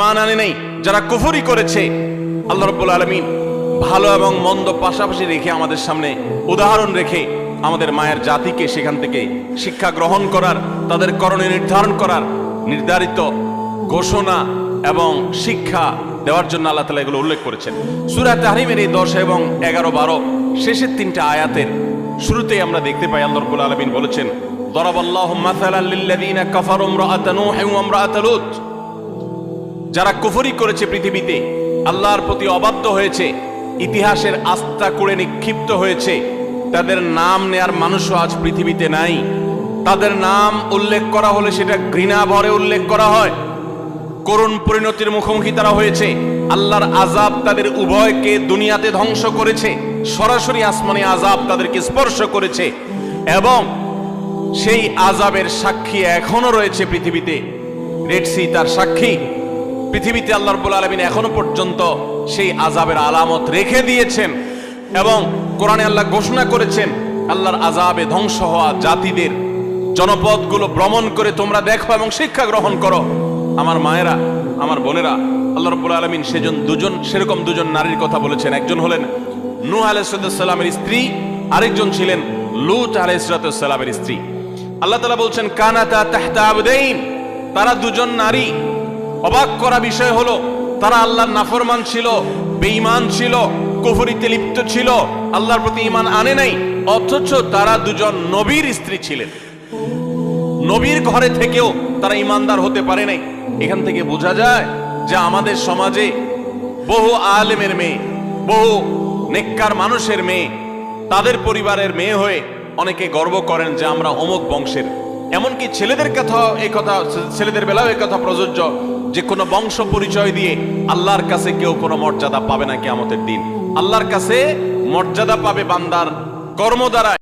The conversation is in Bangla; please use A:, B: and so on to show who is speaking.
A: ঈমান আনে নাই, যারা কুফরি করেছে, আল্লাহ রাব্বুল আলামিন ভালো এবং মন্দ পাশাপাশি রেখে আমাদের সামনে উদাহরণ রেখে আমাদের মায়ের জাতিকে সেখান থেকে শিক্ষা গ্রহণ করার, তাদের করণীয় নির্ধারণ করার নির্ধারিত ঘোষণা এবং শিক্ষা দেওয়ার জন্য আল্লাহ তাআলা এগুলো উল্লেখ করেছেন। সূরা তাহরিমের এই 10 এবং 11-12 শেষের 3টা আয়াতের শুরুতেই আমরা দেখতে পাই আল্লাহ রাব্বুল আলামিন বলেছেন, দরাবাল্লাহু মাসালান লিল্লাযীনা কাফারু ইমরাআতা নূহ ওয়া ইমরাআতা লূত। যারা কুফরি করেছে, পৃথিবীতে আল্লাহর প্রতি অবাধ্য হয়েছে, ইতিহাসের আস্থা করে নিক্ষিপ্ত হয়েছে, তাদের নাম নেয়ার মানুষও আজ পৃথিবীতে নাই। তাদের নাম উল্লেখ করা হলে সেটা ঘৃণা ভরে উল্লেখ করা হয়। করুণ পরিণতির মুখোমুখি তারা হয়েছে। আল্লাহর আযাব তাদের উভয়কে দুনিয়াতে ধ্বংস করেছে, সরাসরি আসমানি আযাব তাদেরকে স্পর্শ করেছে এবং সেই আযাবের সাক্ষী এখনো রয়েছে পৃথিবীতে। রেড সি তার সাক্ষী। পৃথিবীতে আল্লাহ রাব্বুল আলামিন এখনো পর্যন্ত সেই আযাবের আলামত রেখে দিয়েছেন এবং কোরআনে আল্লাহ ঘোষণা করেছেন, আল্লাহর আযাবে ধ্বংস হওয়া জাতিদের জনপদগুলো ভ্রমণ করে তোমরা দেখো এবং শিক্ষা গ্রহণ করো। আমার মায়েরা, আমার বোনেরা, আল্লাহ রাব্বুল আলামিন সেরকম দুজন নারীর কথা বলেছেন। একজন হলেন নূহ আলাইহিস সালামের স্ত্রী, আরেকজন ছিলেন লূত আলাইহিস সালামের স্ত্রী। আল্লাহ তাআলা বলছেন, কানাতা তাহতা আবদাইন। তারা দুজন নারী। অবাক করা বিষয় হলো, তারা আল্লাহর নাফরমান ছিল, বেঈমান ছিল, কুফরিতে লিপ্ত ছিল, আল্লাহর প্রতি ঈমান আনে নাই, অথচ তারা দুজন নবীর স্ত্রী ছিলেন। নবীর ঘরে থেকেও তারা ঈমানদার হতে পারে নাই। এখান থেকে বোঝা যায় যে আমাদের সমাজে বহু আলেমের মেয়ে, বহু নেককার মানুষের মেয়ে, তাদের পরিবারের মেয়ে হয়ে অনেকে গর্ব করেন যে আমরা অমুক বংশের। এমনকি ছেলেদের বেলাও এই কথা প্রযোজ্য যে কোনো বংশ পরিচয় দিয়ে আল্লাহর কাছে কেউ কোনো মর্যাদা পাবে না কিয়ামতের দিন। আল্লাহর কাছে মর্যাদা পাবে বান্দার কর্ম দ্বারা।